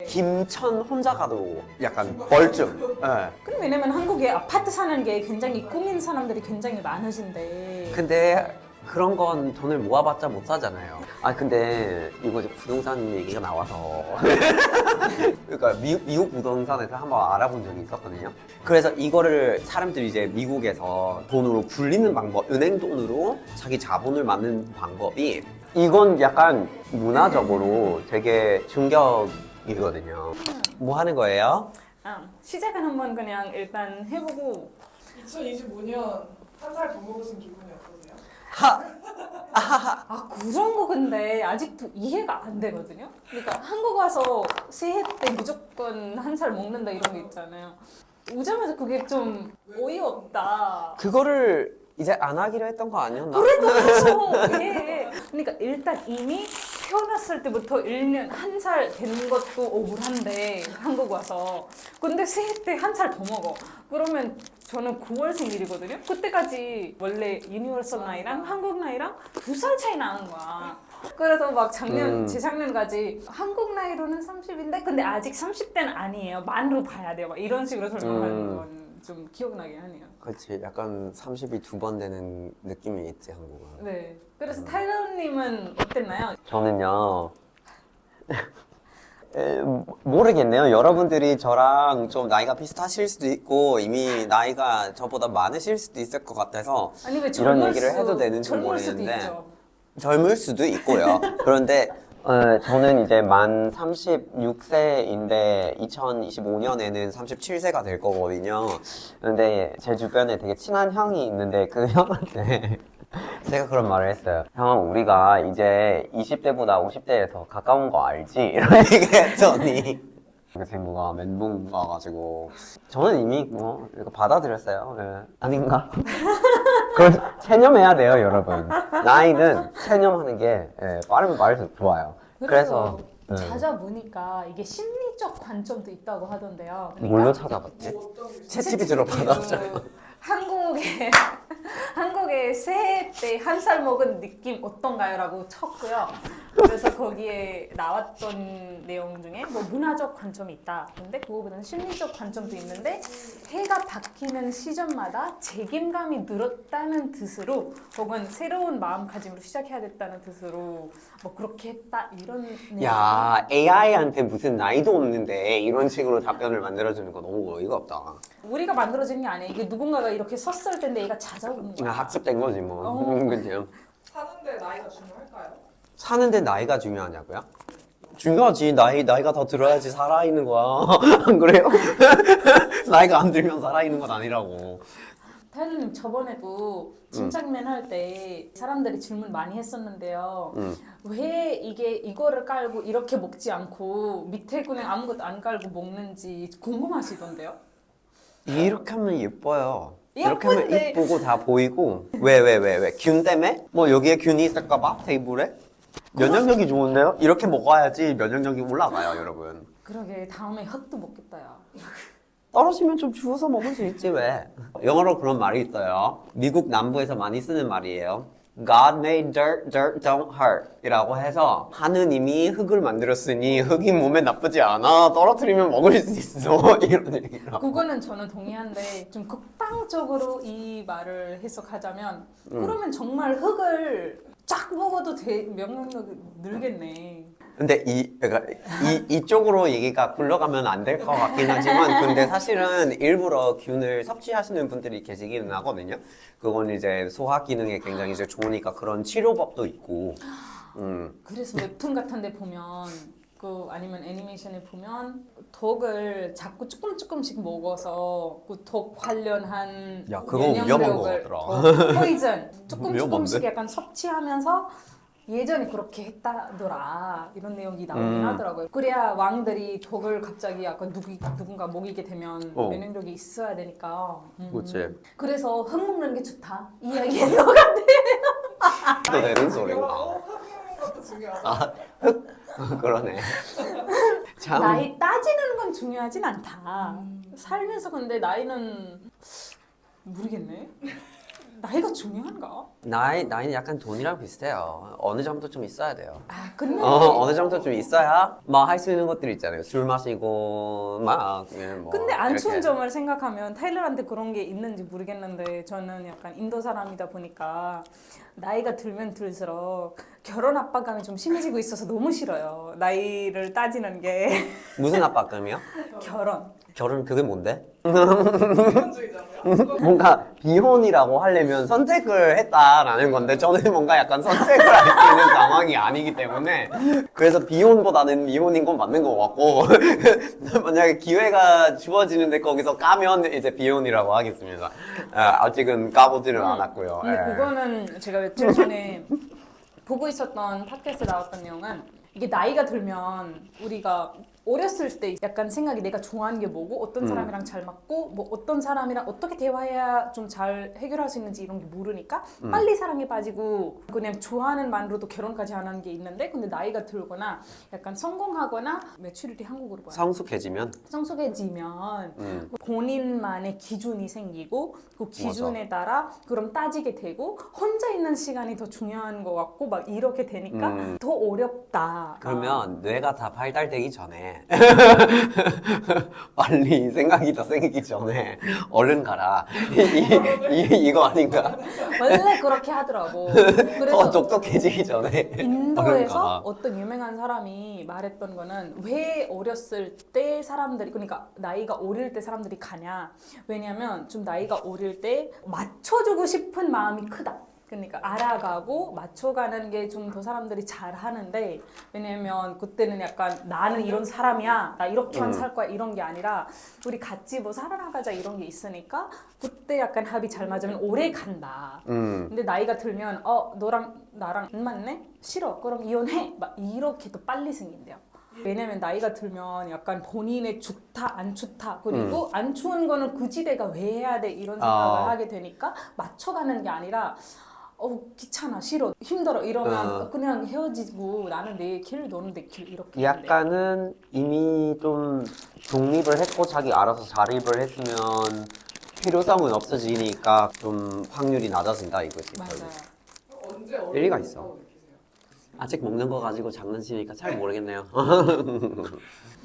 김천 혼자 가도 약간 벌쯤. 예. 그럼 왜냐면 한국에 아파트 사는 게 굉장히 꾸민 사람들이 굉장히 많으신데. 근데 그런 건 돈을 모아봤자 못 사잖아요. 아 근데 이거 이제 부동산 얘기가 나와서 그러니까 미국 부동산에서 한번 알아본 적이 있었거든요. 그래서 이거를 사람들이 이제 미국에서 돈으로 굴리는 방법, 은행 돈으로 자기 자본을 만드는 방법이 이건 약간 문화적으로 되게 충격이거든요. 뭐 하는 거예요? 시작은 한번 그냥 일단 해보고. 2025년 한 살 더 먹으신 기분이 어떠세요? 그런 거 근데 아직도 이해가 안 되거든요. 그러니까 한국 와서 새해 때 무조건 한 살 먹는다 이런 게 있잖아요. 오자마자 그게 좀 어이없다. 그거를 이제 안 하기로 했던 거 아니었나? 그래도 하죠. 예. 그러니까 일단 이미 태어났을 때부터 1년 한 살 되는 것도 억울한데 한국 와서. 근데 새해 때 한 살 더 먹어. 그러면 저는 9월 생일이거든요. 그때까지 원래 유니버설 나이랑 한국 나이랑 2살 차이 나는 거야. 그래서 막 작년, 재작년까지 한국 나이로는 30인데 근데 아직 30대는 아니에요. 만으로 봐야 돼요. 막 이런 식으로 설명하는 건 좀 기억나게 하네요. 그렇지. 약간 30이 두 번 되는 느낌이 있지, 한국은. 네. 그래서 타일러님은 어땠나요? 저는요. 모르겠네요. 여러분들이 저랑 좀 나이가 비슷하실 수도 있고 이미 나이가 저보다 많으실 수도 있을 것 같아서 아니 왜 이런 얘기를 해도 되는지 젊을 수도 모르겠는데 있죠. 젊을 수도 있고요. 그런데 저는 이제 만 36세인데 2025년에는 37세가 될 거거든요. 근데 제 주변에 되게 친한 형이 있는데 그 형한테 제가 그런 말을 했어요. 형, 우리가 이제 20대보다 50대에 더 가까운 거 알지? 이런 얘기 했더니 그 친구가 멘붕 와가지고 저는 이미 뭐 이거 받아들였어요. 예. 아닌가? 그건 체념해야 돼요, 여러분. 나이는 체념하는 게 빠르면 빠를수록 좋아요. 그래서 찾아보니까 이게 심리적 관점도 있다고 하던데요. 뭘로 찾아봤지? 챗GPT로 받았어요. 한국의 새해 때 한 살 먹은 느낌 어떤가요? 라고 쳤고요. 그래서 거기에 나왔던 내용 중에 뭐 문화적 관점이 있다. 근데 그거보다는 심리적 관점도 있는데 해가 바뀌는 시점마다 책임감이 늘었다는 뜻으로 혹은 새로운 마음가짐으로 시작해야 됐다는 뜻으로 뭐 그렇게 했다 이런 내용. 야, AI한테 무슨 나이도 없는데 이런 식으로 답변을 만들어주는 거 너무 어이가 없다. 우리가 만들어진 게 아니에요. 이게 누군가가 이렇게 썼을 텐데 얘가 찾아온 거야. 학습된 거지 뭐. 그죠? 사는데 나이가 중요할까요? 사는데 나이가 중요하냐고요? 중요하지. 나이가 더 들어야지 살아있는 거야. 안 그래요? 나이가 안 들면 살아있는 건 아니라고. 타일러님 저번에도 침착맨 할 때 사람들이 질문 많이 했었는데요. 왜 이거를 깔고 이렇게 먹지 않고 밑에 그냥 아무것도 안 깔고 먹는지 궁금하시던데요? 이렇게 하면 예뻐요. 이렇게 하면 예쁜데. 이쁘고 다 보이고. 왜? 균 때문에? 뭐 여기에 균이 있을까봐? 테이블에? 면역력이 좋은데요? 이렇게 먹어야지 면역력이 올라가요, 여러분. 그러게 다음에 흙도 먹겠다 야. 떨어지면 좀 주워서 먹을 수 있지 왜? 영어로 그런 말이 있어요. 미국 남부에서 많이 쓰는 말이에요. God made dirt, dirt don't hurt 이라고 해서 하느님이 흙을 만들었으니 흙이 몸에 나쁘지 않아. 떨어뜨리면 먹을 수 있어. 이런 얘기라고. 그거는 저는 동의한데 좀 극단적으로 이 말을 해석하자면 그러면 정말 흙을 쫙 먹어도 면역력이 늘겠네. 근데 이쪽으로 얘기가 굴러가면 안 될 것 같긴 하지만 근데 사실은 일부러 균을 섭취하시는 분들이 계시기는 하거든요. 그건 이제 소화 기능에 굉장히 이제 좋으니까 그런 치료법도 있고. 그래서 웹툰 같은 데 보면 아니면 애니메이션에 보면 덕을 자꾸 조금씩 먹어서 그 덕 관련한 야, 그건 위험한 거 같더라. 포이즌 조금씩 위험한데? 약간 섭취하면서 예전에 그렇게 했다더라 이런 내용이 나오긴 하더라고요. 그래야 왕들이 덕을 갑자기 약간 누군가 먹이게 되면 면역력이 있어야 되니까. 그치. 그래서 흙 먹는 게 좋다 이 이야기인 것 같아. 또 되는 소리가. 흙 것도 중요하다. 아, 그러네. 참. 나이 따지는 건 중요하진 않다. 살면서 근데 나이는 모르겠네. 나이가 중요한가? 나이는 약간 돈이랑 비슷해요. 어느 정도 좀 있어야 돼요. 아 근데 어느 정도 좀 있어야 막 할 수 있는 것들 있잖아요. 술 마시고 막 뭐 근데 안 추운 이렇게. 점을 생각하면 타일란드 그런 게 있는지 모르겠는데 저는 약간 인도 사람이다 보니까 나이가 들면 들수록 결혼 압박감이 좀 심해지고 있어서 너무 싫어요. 나이를 따지는 게 무슨 압박감이요? 결혼. 그게 뭔데? 비현주의자세요? 뭔가 비혼이라고 하려면 선택을 했다라는 건데 저는 뭔가 약간 선택을 할 수 있는 상황이 아니기 때문에 그래서 비혼보다는 미혼인 건 맞는 것 같고 만약에 기회가 주어지는데 거기서 까면 이제 비혼이라고 하겠습니다. 아직은 까보지는 않았고요. 근데 예. 그거는 제가 며칠 전에 보고 있었던 팟캐스트에 나왔던 내용은 이게 나이가 들면 우리가 어렸을 때 약간 생각이 내가 좋아하는 게 뭐고 어떤 사람이랑 잘 맞고 뭐 어떤 사람이랑 어떻게 대화해야 좀 잘 해결할 수 있는지 이런 게 모르니까 빨리 사랑에 빠지고 그냥 좋아하는 만으로도 결혼까지 하는 게 있는데 근데 나이가 들거나 약간 성공하거나 매출이 한국어로 뭐야? 성숙해지면 성숙해지면 본인만의 기준이 생기고 그 기준에 따라 그럼 따지게 되고 혼자 있는 시간이 더 중요한 것 같고 막 이렇게 되니까 더 어렵다. 그러면 뇌가 다 발달되기 전에 빨리 생각이 더 생기기 전에 얼른 가라. 이거 아닌가? 원래 그렇게 하더라고. 더 그래서 똑똑해지기 전에 얼른 인도에서 가라. 어떤 유명한 사람이 말했던 거는 왜 어렸을 때 사람들이 그러니까 나이가 어릴 때 사람들이 가냐 왜냐면 좀 나이가 어릴 때 맞춰주고 싶은 마음이 크다 그러니까 알아가고 맞춰가는 게 좀 더 사람들이 잘 하는데 왜냐면 그때는 약간 나는 이런 사람이야 나 이렇게만 살 거야 이런 게 아니라 우리 같이 뭐 살아나가자 이런 게 있으니까 그때 약간 합이 잘 맞으면 오래 간다 근데 나이가 들면 너랑 나랑 안 맞네? 싫어 그럼 이혼해 막 이렇게 더 빨리 생긴대요 왜냐면 나이가 들면 약간 본인의 좋다 안 좋다 그리고 안 좋은 거는 굳이 내가 왜 해야 돼 이런 생각을 하게 되니까 맞춰가는 게 아니라 귀찮아 싫어 힘들어 이러면 그냥 헤어지고 나는 내 길 너는 내 길 이렇게 하는데. 약간은 이미 좀 독립을 했고 자기 알아서 자립을 했으면 필요성은 없어지니까 좀 확률이 낮아진다 이거지. 맞아요. 언제 일리가 어른이 있어. 됐다고 느끼세요? 아직 먹는 거 가지고 장난치니까 잘 모르겠네요.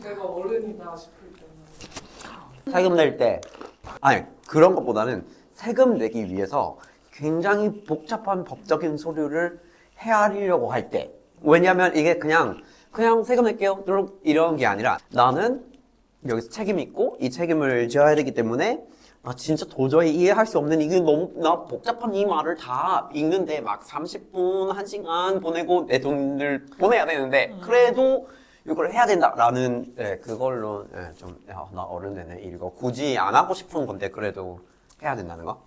내가 어른이다 싶을 때는 세금 낼 때, 아니 그런 것보다는 세금 내기 위해서 굉장히 복잡한 법적인 서류를 헤아리려고 할 때, 왜냐면 이게 그냥 세금 낼게요 이런 게 아니라 나는 여기서 책임이 있고 이 책임을 져야 되기 때문에 진짜 도저히 이해할 수 없는 이게 너무 나 복잡한 이 말을 다 읽는데 막 30분, 1시간 보내고 내 돈을 보내야 되는데 그래도 이걸 해야 된다라는 그걸로 나 어른 되네 이거 굳이 안 하고 싶은 건데 그래도 해야 된다는 거?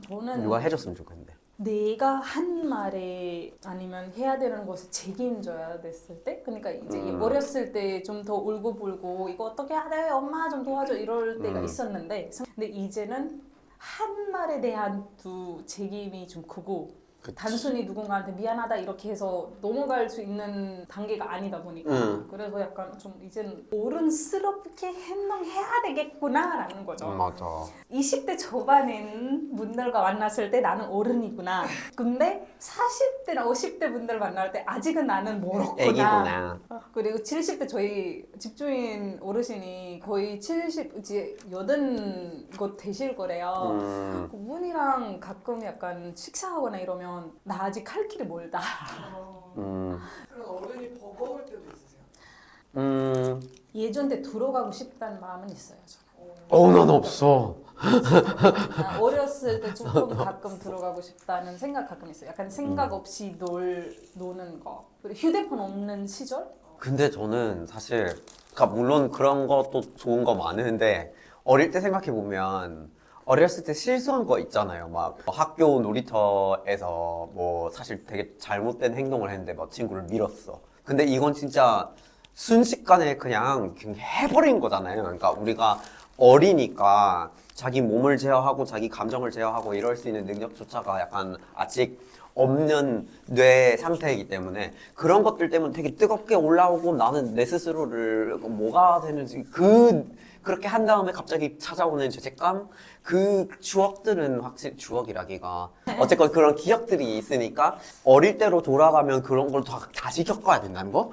저는 누가 해줬으면 좋겠는데. 내가 한 말에 아니면 해야 되는 것을 책임져야 됐을 때 그러니까 이제 어렸을 때 좀 더 울고불고 이거 어떻게 해야 돼 엄마 좀 도와줘 이럴 때가 있었는데 근데 이제는 한 말에 대한 두 책임이 좀 크고 그치. 단순히 누군가한테 미안하다 이렇게 해서 넘어갈 수 있는 단계가 아니다 보니까 그래서 약간 좀 이제는 어른스럽게 행동해야 되겠구나라는 거죠. 맞아. 20대 초반인 분들과 만났을 때 나는 어른이구나. 근데 40대나 50대 분들 만날 때 아직은 나는 멀었구나. 애기구나. 그리고 70대 저희 집주인 어르신이 거의 70 이제 80곳 되실 거래요. 그분이랑 가끔 약간 식사하거나 이러면 나 아직 할 길이 멀다. 그런 어른이 버거울 때도 있으세요? 예전에 들어가고 싶다는 마음은 있어요. 저는. 난 없어. 나 어렸을 때 조금 가끔 들어가고 싶다는 생각 가끔 있어요. 약간 생각 없이 노는 거. 그리고 휴대폰 없는 시절? 근데 저는 사실, 그러니까 물론 그런 것도 좋은 거 많은데 어릴 때 생각해 보면 어렸을 때 실수한 거 있잖아요. 막 학교 놀이터에서 뭐 사실 되게 잘못된 행동을 했는데 막 친구를 밀었어. 근데 이건 진짜 순식간에 그냥 해버린 거잖아요. 그러니까 우리가 어리니까 자기 몸을 제어하고 자기 감정을 제어하고 이럴 수 있는 능력조차가 약간 아직 없는 뇌 상태이기 때문에 그런 것들 때문에 되게 뜨겁게 올라오고 나는 내 스스로를 뭐가 되는지 그렇게 한 다음에 갑자기 찾아오는 죄책감 그 추억들은 확실히 추억이라기가 어쨌건 그런 기억들이 있으니까 어릴 때로 돌아가면 그런 걸 다시 겪어야 된다는 거?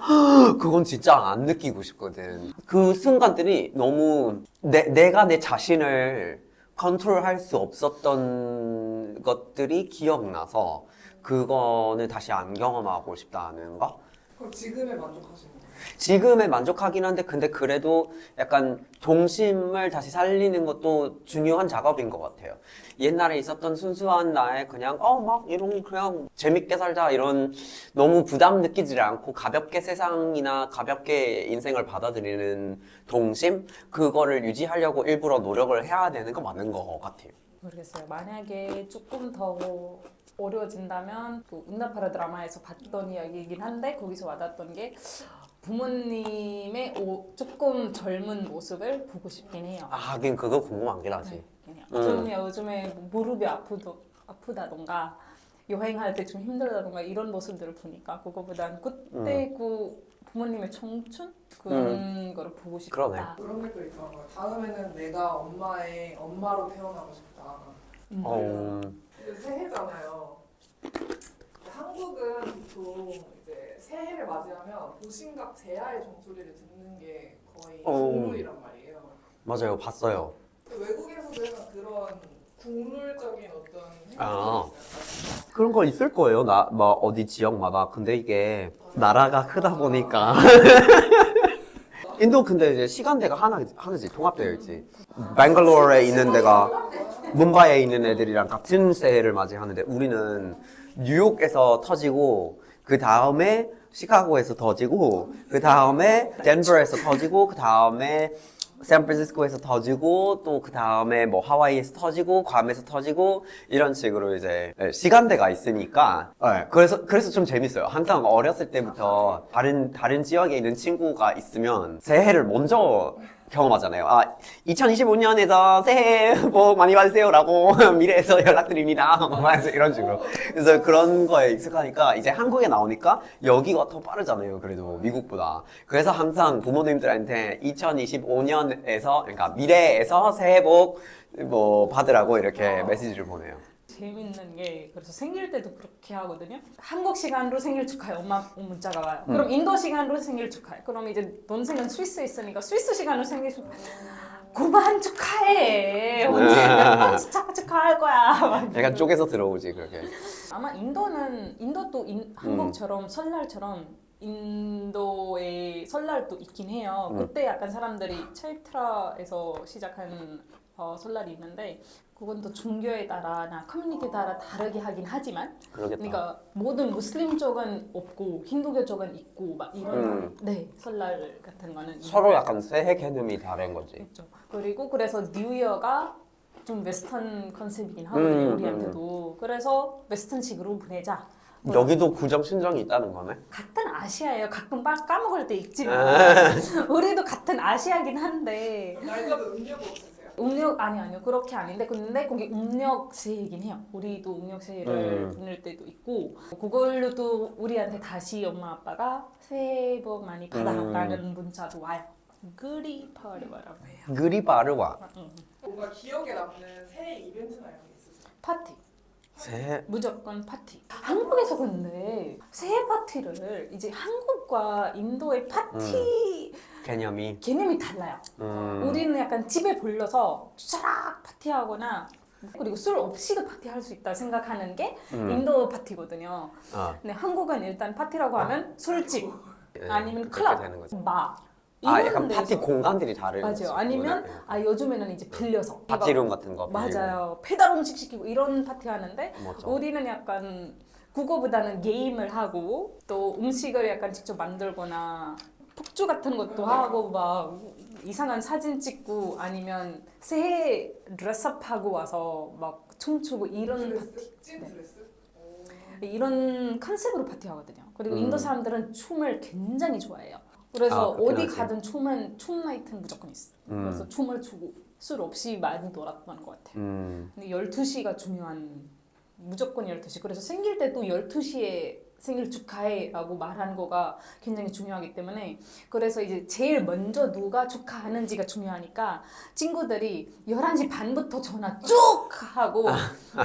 그건 진짜 안 느끼고 싶거든. 그 순간들이 너무 내가 내 자신을 컨트롤할 수 없었던 것들이 기억나서 그거는 다시 안 경험하고 싶다는 거? 그럼 지금에 만족하시는 거예요? 지금에 만족하긴 한데 근데 그래도 약간 동심을 다시 살리는 것도 중요한 작업인 것 같아요. 옛날에 있었던 순수한 나의 그냥 막 이런 그냥 재밌게 살자 이런 너무 부담 느끼지 않고 가볍게 세상이나 가볍게 인생을 받아들이는 동심 그거를 유지하려고 일부러 노력을 해야 되는 거 맞는 것 같아요. 모르겠어요. 만약에 조금 더 어려워진다면 그 응답하라 드라마에서 봤던 이야기이긴 한데 거기서 와닿았던 게 부모님의 조금 젊은 모습을 보고 싶긴 해요. 하긴 그거 궁금하긴 하지. 좀 요즘에 무릎이 아프다던가 여행할 때 좀 힘들다던가 이런 모습들을 보니까 그거보단 그때 그 부모님의 청춘 그런 거를 보고 싶다. 그러네. 그런 것도 있더라고요. 다음에는 내가 엄마의 엄마로 태어나고 싶다. 이제 새해잖아요. 한국은 보통 이제 새해를 맞이하면 도심각 제야의 종소리를 듣는 게 거의 국룰이란 말이에요. 맞아요, 봤어요. 외국에서도 약간 그런 국룰적인 어떤 아. 행동이 있어요. 그런 거 있을 거예요. 뭐 어디 지역마다. 근데 이게 나라가 크다 보니까 인도 근데 이제 시간대가 하나지 통합되어 있지. 뱅글로어에 있는 데가 뭄바이에 있는 애들이랑 같은 새해를 맞이하는데 우리는 뉴욕에서 터지고 그 다음에 시카고에서 터지고 그 다음에 덴버에서 터지고 그 다음에 샌프란시스코에서 터지고 또 그 다음에 뭐 하와이에서 터지고 괌에서 터지고 이런 식으로 이제 시간대가 있으니까 그래서 좀 재밌어요. 항상 어렸을 때부터 다른 지역에 있는 친구가 있으면 새해를 먼저 경험하잖아요. 2025년에서 새해 복 많이 받으세요라고 미래에서 연락드립니다. 이런 식으로. 그래서 그런 거에 익숙하니까 이제 한국에 나오니까 여기가 더 빠르잖아요. 그래도 미국보다. 그래서 항상 부모님들한테 2025년에서 그러니까 미래에서 새해 복 뭐 받으라고 이렇게 메시지를 보내요. 재밌는 게 그래서 생일 때도 그렇게 하거든요. 한국 시간으로 생일 축하해 엄마 문자가 와요. 그럼 인도 시간으로 생일 축하해. 그럼 이제 동생은 스위스에 있으니까 스위스 시간으로 생일 축하해. 그만 축하해. 언제 몇 번 축하할 거야. 약간 쪼개서 들어오지 그렇게. 아마 인도도 한국처럼 설날처럼 인도의 설날도 있긴 해요. 그때 약간 사람들이 차이트라에서 시작한 설날이 있는데 그건 또 종교에 따라나 커뮤니티에 따라 다르게 하긴 하지만 그러겠다. 그러니까 모든 무슬림 쪽은 없고 힌두교 쪽은 있고 막 이런 설날 같은 거는 서로 약간 새해 개념이 다른 거지. 있죠. 그리고 그래서 뉴이어가 좀 웨스턴 컨셉이긴 하거든요. 우리한테도. 그래서 웨스턴식으로 보내자. 여기도 구정 신정이 있다는 거네. 같은 아시아예요. 가끔 까먹을 때 있지만 우리도 같은 아시아긴 한데 날짜도 음력 없으세요? 아니요 그렇게 아닌데 근데 거기 음력새이긴 해요. 우리도 음력새를 보낼 때도 있고 그걸로도 우리한테 다시 엄마 아빠가 새해 복 많이 받아라는 문자도 와요. 그리파르와라고 해요. 그리바르와. 뭔가 기억에 남는 새해 이벤트나 이런 게 있으세요? 파티. 새해 무조건 파티. 한국에서 근데 새해 파티를 이제 한국과 인도의 파티 개념이 달라요. 우리는 약간 집에 불러서 쫙 파티하거나 그리고 술 없이도 파티할 수 있다 생각하는 게 인도 파티거든요. 근데 한국은 일단 파티라고 하면 술집 아니면 클럽, 되는 거지. 바 약간 이런 파티 데서 공간들이 다른 거지. 맞아요. 아니면 요즘에는 이제 빌려서 파티룸 같은 거. 맞아요. 배달 음식 시키고 이런 파티 하는데 맞아. 우리는 약간 그거보다는 게임을 하고 또 음식을 약간 직접 만들거나 폭주 같은 것도 하고 막 이상한 사진 찍고 아니면 새해 드레스업하고 와서 막 춤추고 이런 드레스? 찐 네. 드레스? 이런 컨셉으로 파티하거든요. 그리고 인도 사람들은 춤을 굉장히 좋아해요. 그래서 그렇긴 어디 하지. 가든 춤 나이트는 무조건 있어. 그래서 춤을 추고 술 없이 많이 놀았던 것 같아요. 근데 12시가 중요한 무조건 12시. 그래서 생길 때도 12시에 생일 축하해라고 말하는 거가 굉장히 중요하기 때문에 그래서 이제 제일 먼저 누가 축하하는지가 중요하니까 친구들이 11시 반부터 전화 쭉 하고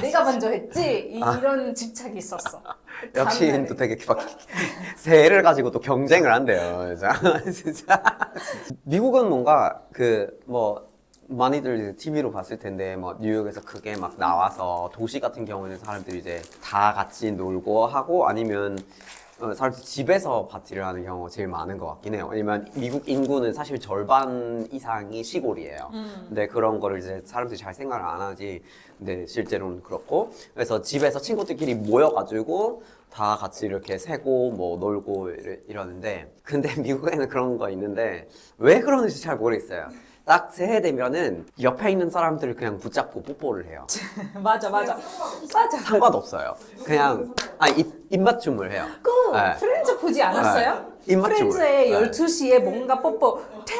내가 먼저 했지 이런 집착이 있었어. 역시 다음날에. 또 되게 막 새해를 가지고 또 경쟁을 한대요. 진짜. 미국은 뭔가 그 뭐 많이들 TV로 봤을 텐데 뭐 뉴욕에서 그게 막 나와서 도시 같은 경우는 사람들이 이제 다 같이 놀고 하고 아니면 사람들이 집에서 파티를 하는 경우가 제일 많은 것 같긴 해요. 왜냐면 미국 인구는 사실 절반 이상이 시골이에요. 근데 그런 거를 이제 사람들이 잘 생각을 안 하지. 근데 실제로는 그렇고. 그래서 집에서 친구들끼리 모여가지고 다 같이 이렇게 세고 뭐 놀고 이러는데 근데 미국에는 그런 거 있는데 왜 그러는지 잘 모르겠어요. 딱 새해 되면은 옆에 있는 사람들을 그냥 붙잡고 뽀뽀를 해요. 맞아. 맞아. 상관없어요. 그냥 입맞춤을 해요. 그 네. 프렌즈 보지 않았어요? 네. 입맞춤을. 프렌즈에 네. 12시에 뭔가 뽀뽀 10,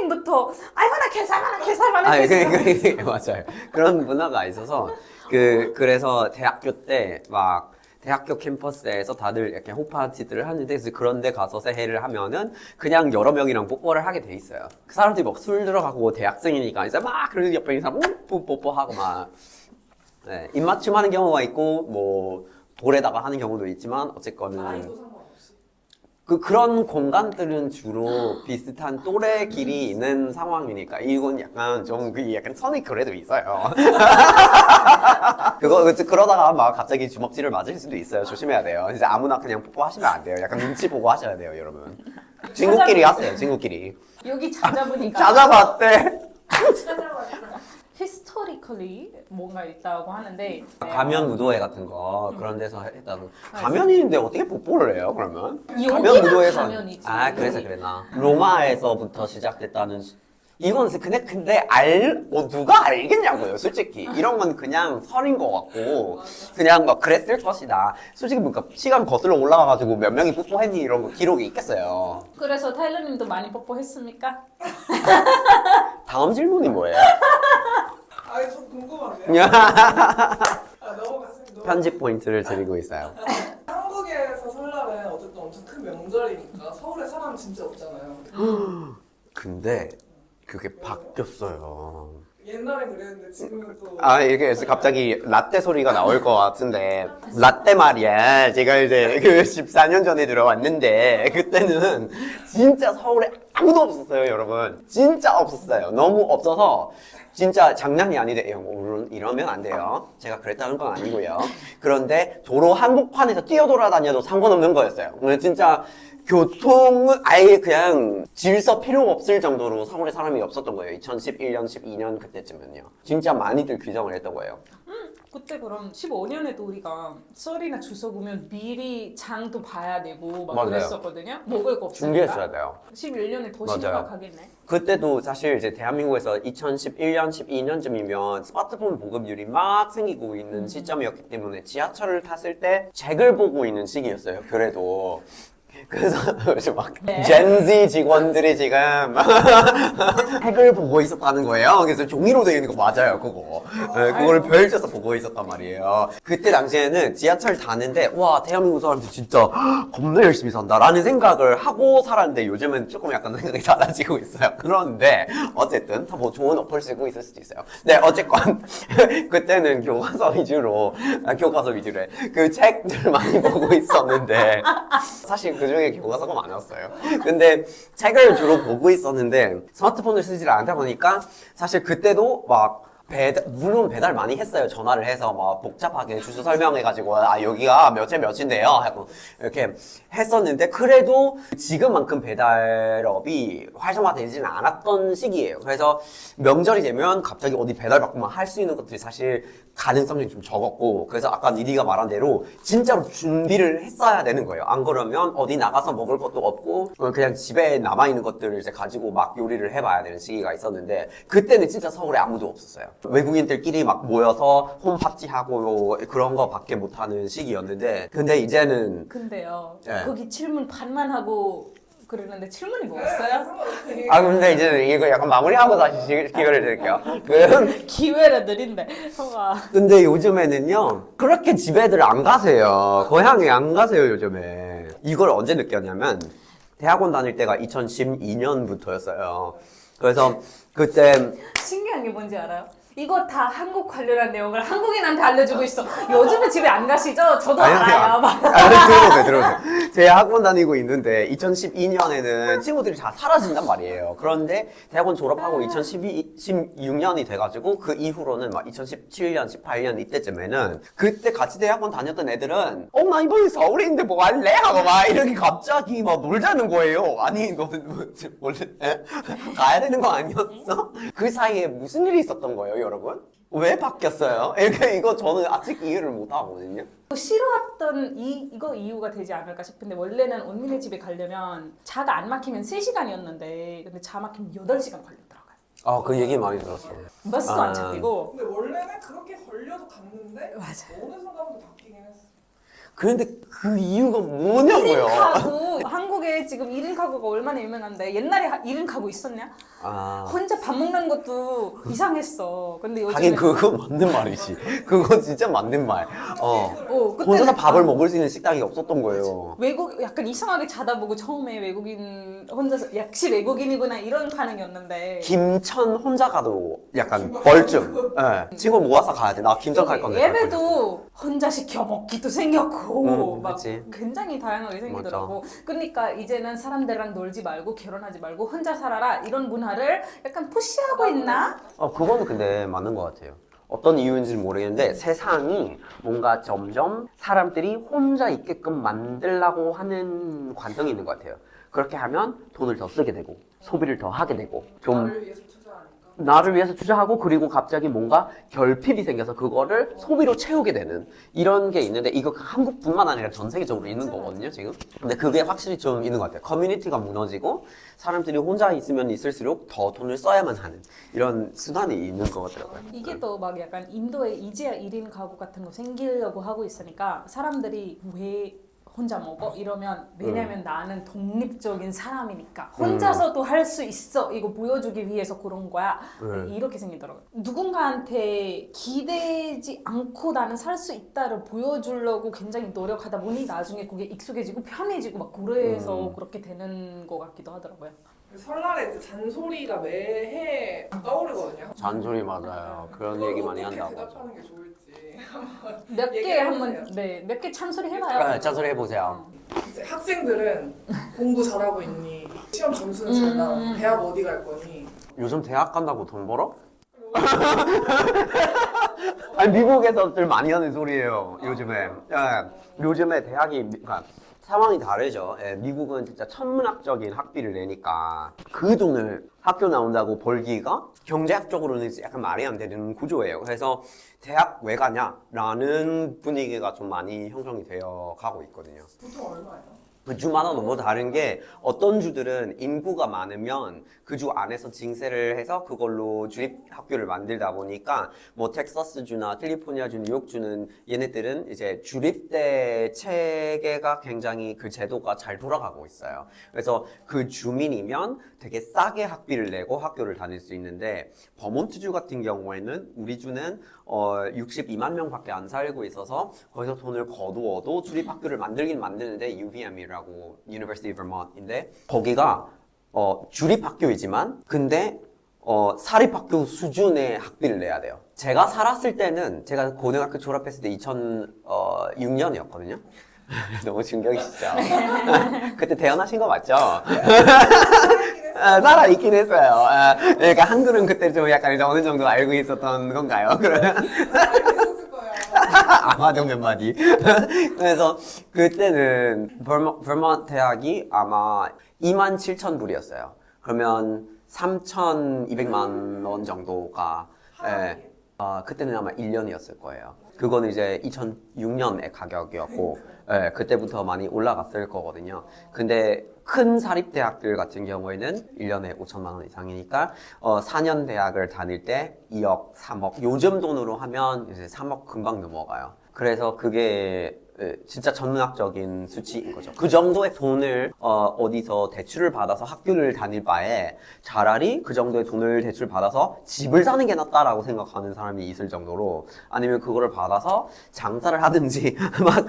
9부터 I wanna kiss, I wanna kiss, I wanna kiss. 맞아요. 그런 문화가 있어서 그래서 대학교 때 막 대학교 캠퍼스에서 다들 이렇게 홈파티들을 하는데 그래서 그런 데 가서 새해를 하면은 그냥 여러 명이랑 뽀뽀를 하게 돼 있어요. 그 사람들이 막 술 들어가고 대학생이니까 이제 막 그런 옆에 있는 사람 뽀뽀하고 막 네, 입맞춤 하는 경우가 있고 뭐 볼에다가 하는 경우도 있지만 어쨌거는 나이도 상관없이. 그런 공간들은 주로 비슷한 또래끼리 있는 상황이니까 이건 약간 좀 그 약간 선이 그래도 있어요. 그러다가 막 갑자기 주먹질을 맞을 수도 있어요. 조심해야 돼요. 이제 아무나 그냥 뽀뽀하시면 안 돼요. 약간 눈치 보고 하셔야 돼요, 여러분. 친구끼리 하세요, 친구끼리. 여기 찾아보니까 찾아봤대. historically 뭔가 있다고 하는데 가면 무도회 같은 거 그런 데서 했다고. 가면인데 어떻게 뽀뽀를 해요, 그러면? 여기가 가면이지. 아, 그래서 그랬나? 로마에서부터 시작됐다는. 이건 근데 누가 알겠냐고요, 솔직히. 이런 건 그냥 설인 것 같고, 그냥 막 그랬을 것이다. 솔직히 뭔가 시간 거슬러 올라가가지고 몇 명이 뽀뽀했니 이런 거 기록이 있겠어요. 그래서 타일러님도 많이 뽀뽀했습니까? 다음 질문이 뭐예요? 아, 좀 궁금한데요. 넘어가세요. 편집 포인트를 드리고 있어요. 한국에서 설날은 어쨌든 엄청 큰 명절이니까 서울에 사람 진짜 없잖아요. 근데 그게 바뀌었어요. 옛날엔 그랬는데 지금은 또 이게 갑자기 라떼 소리가 나올 것 같은데 라떼 말이야. 제가 이제 그 14년 전에 들어왔는데 그때는 진짜 서울에 아무도 없었어요, 여러분. 진짜 없었어요. 너무 없어서 진짜 장난이 아니래요. 물론 이러면 안 돼요. 제가 그랬다는 건 아니고요. 그런데 도로 한복판에서 뛰어돌아다녀도 상관없는 거였어요. 오늘 진짜 교통은 아예 그냥 질서 필요가 없을 정도로 서울에 사람이 없었던 거예요. 2011년, 12년 그때쯤은요. 진짜 많이들 규정을 했던 거예요. 그때 그럼 15년에도 우리가 썰이나 추석 오면 미리 장도 봐야 되고 막 맞아요. 그랬었거든요. 먹을 거 없으니까. 준비했어야 돼요. 11년에 더 맞아요. 심각하겠네. 그때도 사실 이제 대한민국에서 2011년, 12년쯤이면 스마트폰 보급률이 막 생기고 있는 시점이었기 때문에 지하철을 탔을 때 책을 보고 있는 시기였어요. 그래도. 그래서 요즘 막 네. 젠지 직원들이 지금 책을 보고 있었다는 거예요. 그래서 종이로 되어 있는 거 맞아요, 그거. 네, 그거를 펼쳐서 보고 있었단 말이에요. 그때 당시에는 지하철 타는데 와, 대한민국 사람들 진짜 겁나 열심히 산다라는 생각을 하고 살았는데 요즘은 조금 약간 생각이 달라지고 있어요. 그런데 어쨌든 다 뭐 좋은 어플 쓰고 있을 수도 있어요. 네, 어쨌건 그때는 교과서 위주로 그 책들 많이 보고 있었는데 사실 그 중에 교과서가 많았어요. 근데 책을 주로 보고 있었는데 스마트폰을 쓰지 않다 보니까 사실 그때도 막 물론 배달 많이 했어요. 전화를 해서 막 복잡하게 주소 설명해가지고 여기가 몇인데요 하고 이렇게 했었는데 그래도 지금만큼 배달업이 활성화되지는 않았던 시기예요. 그래서 명절이 되면 갑자기 어디 배달받고만 할 수 있는 것들이 사실 가능성이 좀 적었고 그래서 아까 니디가 말한 대로 진짜로 준비를 했어야 되는 거예요. 안 그러면 어디 나가서 먹을 것도 없고 그냥 집에 남아있는 것들을 이제 가지고 막 요리를 해봐야 되는 시기가 있었는데 그때는 진짜 서울에 아무도 없었어요. 외국인들끼리 막 모여서 홈파티하고 그런 거밖에 못하는 시기였는데 근데 이제는 근데요. 네. 거기 질문 반만 하고 그러는데 질문이 뭐였어요? 아 근데 이제 이거 약간 마무리하고 다시 기회를 드릴게요. 기회를 드린대. 와. 근데 요즘에는요 그렇게 집애들 안 가세요. 고향에 안 가세요 요즘에. 이걸 언제 느꼈냐면 대학원 다닐 때가 2012년부터였어요. 그래서 그때 신기한 게 뭔지 알아요? 이거 다 한국 관련한 내용을 한국인한테 알려주고 있어. 요즘에 집에 안 가시죠? 저도 알아요. 막. 들어보세요. 제 학원 다니고 있는데 2012년에는 친구들이 다 사라진단 말이에요. 그런데 대학원 졸업하고 2016년이 돼가지고 그 이후로는 막 2017년, 18년 이때쯤에는 그때 같이 대학원 다녔던 애들은 나 이번에 서울에 있는데 뭐 할래? 하고 막 이렇게 갑자기 막 놀자는 거예요. 아니 너는 원래 가야 되는 거 아니었어? 그 사이에 무슨 일이 있었던 거예요, 여러분? 왜 바뀌었어요? 이거 저는 아직 이해를 못 하거든요. 싫어했던 이거 이유가 되지 않을까 싶은데 원래는 언니네 집에 가려면 차가 안 막히면 3시간이었는데 근데 차 막히면 8시간 걸리더라고요. 그 얘기 많이 들었어요. 버스도 안 잡히고. 근데 원래는 그렇게 걸려도 갔는데 맞아. 어느 순간부터 바뀌긴 했어. 그런데 그 이유가 뭐냐고요? 1인 가구. 한국에 지금 1인 가구가 얼마나 유명한데 옛날에 1인 가구 있었냐? 혼자 밥 먹는 것도 이상했어. 근데 요즘에 하긴 그거 맞는 말이지. 그거 진짜 맞는 말. 그때 혼자서 밥을 먹을 수 있는 식당이 없었던 거예요. 외국 약간 이상하게 자다보고 처음에 외국인 혼자서 역시 외국인이구나 이런 반응이었는데 김천 혼자 가도 약간 벌쯤. 예. 친구 모아서 가야 돼. 나 김천 갈 건데. 예배도 혼자 시켜 먹기도 생겼고 막 그치. 굉장히 다양하게 생기더라고. 그러니까 이제는 사람들이랑 놀지 말고 결혼하지 말고 혼자 살아라 이런 문화를 약간 푸시하고 있나? 그거는 근데 맞는 것 같아요. 어떤 이유인지는 모르겠는데 세상이 뭔가 점점 사람들이 혼자 있게끔 만들려고 하는 관성이 있는 것 같아요. 그렇게 하면 돈을 더 쓰게 되고 소비를 더 하게 되고 좀 나를 위해서 투자하니까. 나를 위해서 투자하고 그리고 갑자기 뭔가 결핍이 생겨서 그거를 소비로 채우게 되는 이런 게 있는데 이거 한국뿐만 아니라 전 세계적으로 있는 거거든요 지금. 근데 그게 확실히 좀 있는 것 같아요. 커뮤니티가 무너지고 사람들이 혼자 있으면 있을수록 더 돈을 써야만 하는 이런 순환이 있는 것 같더라고요. 이게 또 막 약간 인도에 이제야 1인 가구 같은 거 생기려고 하고 있으니까 사람들이 왜 혼자 먹어? 이러면 왜냐면 나는 독립적인 사람이니까 혼자서도 할 수 있어 이거 보여주기 위해서 그런 거야 이렇게 생기더라고요. 누군가한테 기대지 않고 나는 살 수 있다를 보여주려고 굉장히 노력하다 보니 나중에 그게 익숙해지고 편해지고 막 그래서 그렇게 되는 것 같기도 하더라고요. 설날에 이제 잔소리가 매해 떠오르거든요. 잔소리 맞아요. 그런 얘기 많이 어떻게 한다고. 대답하는 게 좋을지 몇 개 얘기를 한번 해주세요. 몇 개 참소리 해봐요. 잔소리 해보세요. 이제 학생들은 공부 잘하고 있니? 시험 점수는 잘 나와. 대학 어디 갈 거니? 요즘 대학 간다고 돈 벌어? 아니 미국에서들 많이 하는 소리예요 요즘에. 요즘에 대학이 그러니까 상황이 다르죠. 미국은 진짜 천문학적인 학비를 내니까 그 돈을 학교 나온다고 벌기가 경제학적으로는 약간 말이 안 되는 구조예요. 그래서 대학 왜 가냐라는 분위기가 좀 많이 형성이 되어 가고 있거든요. 보통 얼마예요? 그 주마다 너무 다른 게 어떤 주들은 인구가 많으면 그 주 안에서 징세를 해서 그걸로 주립 학교를 만들다 보니까 뭐 텍사스주나 캘리포니아주, 뉴욕주는 얘네들은 이제 주립대 체계가 굉장히 그 제도가 잘 돌아가고 있어요. 그래서 그 주민이면 되게 싸게 학비를 내고 학교를 다닐 수 있는데 버몬트주 같은 경우에는 우리 주는 62만 명밖에 안 살고 있어서 거기서 돈을 거두어도 주립 학교를 만들긴 만드는데 UVM이라고 University of Vermont인데 거기가 주립 학교이지만 근데 사립 학교 수준의 학비를 내야 돼요. 제가 살았을 때는 제가 고등학교 졸업했을 때 2006년이었거든요. 너무 충격이시죠? 그때 태어나신 거 맞죠? 살아있긴 했어요. 그러니까 한글은 그때 좀 약간 이제 어느 정도 알고 있었던 건가요? 그러면 했을 거예요. 아마도 몇 마디. 그래서 그때는 버몬트 대학이 아마 27,000불이었어요. 그러면 3,200만 원 정도가 그때는 아마 1년이었을 거예요. 그거는 이제 2006년의 가격이었고 그때부터 많이 올라갔을 거거든요. 근데 큰 사립대학들 같은 경우에는 1년에 5천만 원 이상이니까 4년 대학을 다닐 때 2억, 3억 요즘 돈으로 하면 이제 3억 금방 넘어가요. 그래서 그게 진짜 전문학적인 수치인 거죠. 그 정도의 돈을 어디서 대출을 받아서 학교를 다닐 바에 차라리 그 정도의 돈을 대출 받아서 집을 사는 게 낫다라고 생각하는 사람이 있을 정도로, 아니면 그거를 받아서 장사를 하든지 막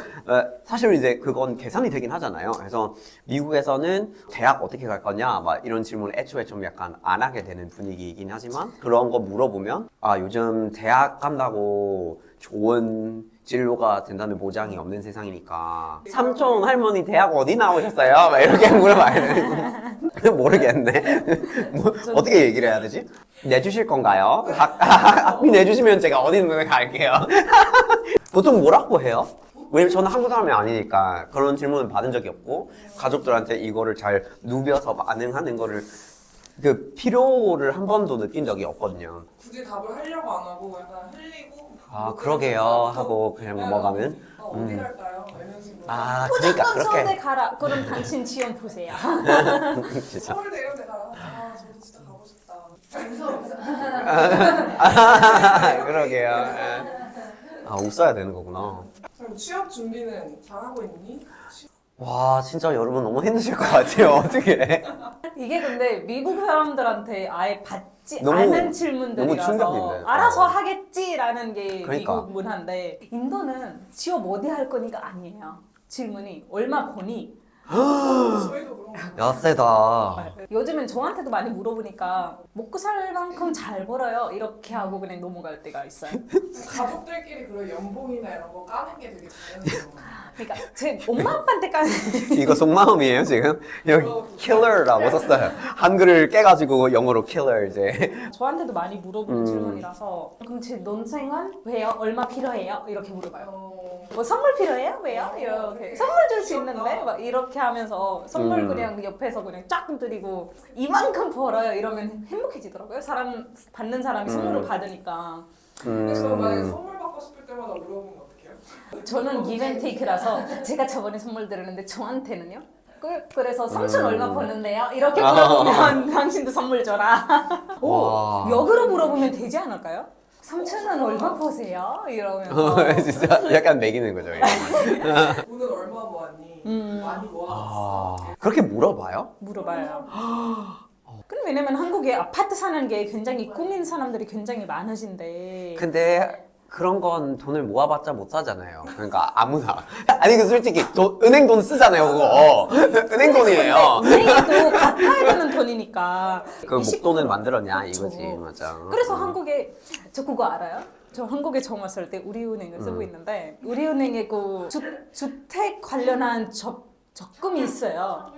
사실 이제 그건 계산이 되긴 하잖아요. 그래서 미국에서는 대학 어떻게 갈 거냐 막 이런 질문을 애초에 좀 약간 안 하게 되는 분위기이긴 하지만, 그런 거 물어보면 요즘 대학 간다고 좋은 진로가 된다는 보장이 없는 세상이니까 삼촌 할머니 대학 어디 나오셨어요? 막 이렇게 물어봐요. 모르겠네. 뭐, 어떻게 얘기를 해야 되지? 내주실 건가요? 학비 내주시면 제가 어디 있는 갈게요. 보통 뭐라고 해요? 왜냐면 저는 한국 사람이 아니니까 그런 질문을 받은 적이 없고, 가족들한테 이거를 잘 누벼서 반응하는 거를 그 필요를 한 번도 느낀 적이 없거든요. 굳이 답을 하려고 안 하고 약간 흘리고 그러게요 하고 그냥 넘어가면. 어디 갈까요? 이런 식으로. 그러니까 무조건 서울대 그렇게. 가라. 그럼 당신 지원 보세요. 진짜. 서울대 이런 데 가라. 저도 진짜 가고 싶다. 그러게요. 웃어야 되는 거구나. 그럼 취업 준비는 잘하고 있니? 와, 진짜 여러분 너무 힘드실 것 같아요. 어떻게? 이게 근데 미국 사람들한테 아예 받지 너무- 않은 너무 질문들이라서 충격인데. 알아서 하겠지라는 게 그러니까. 미국 문화인데, 인도는 취업 어디 할 거니까 아니에요. 질문이 얼마 버니? 저희도 그런 거. 야, 세다. 요즘엔 저한테도 많이 물어보니까 먹고 살 만큼 잘 벌어요 이렇게 하고 그냥 넘어갈 때가 있어요. 가족들끼리 그런 연봉이나 이런 거 까는 게 되게 자연스러워. 그러니까 제 엄마 아빠한테까지 이거 속마음이에요, 지금? 여기 killer라고 썼어요. 한글을 깨가지고 영어로 killer 이제. 저한테도 많이 물어보는 질문이라서, 그럼 제 논생은 왜요? 얼마 필요해요? 이렇게 물어봐요. 뭐 선물 필요해요? 왜요? 이렇게 선물 줄 수 있는데 막 이렇게 하면서 선물 그냥 옆에서 그냥 쫙 드리고 이만큼 벌어요 이러면 행복해지더라고요. 받는 사람이 선물을 받으니까. 그래서 만약에 선물 받고 싶을 때마다 물어보면 어떡해요? 저는 기브앤테이크라서 제가 저번에 선물 드렸는데 저한테는요? 그래서 삼촌 얼마 버는데요? 이렇게 물어보면 당신도 선물 줘라. 와. 역으로 물어보면 되지 않을까요? 삼촌은 얼마 버세요? 이러면서 진짜 약간 매기는 거죠. 이거. 돈은 얼마 모았니? 많이 모아놨어? 그렇게 물어봐요? 물어봐요. 근데 왜냐면 한국에 아파트 사는 게 굉장히 꾸민 사람들이 굉장히 많으신데, 근데 그런 건 돈을 모아봤자 못 사잖아요. 그러니까 아무나. 아니, 그 솔직히 은행 돈 쓰잖아요, 그거. 은행 돈이에요. 은행에도 갚아야 되는 돈이니까. 그 목돈을 만들었냐, 이거지. 그쵸. 맞아. 그래서 한국에, 저 그거 알아요? 저 한국에 처음 왔을 때 우리은행을 쓰고 있는데, 우리은행에 그 주택 관련한 적금이 있어요.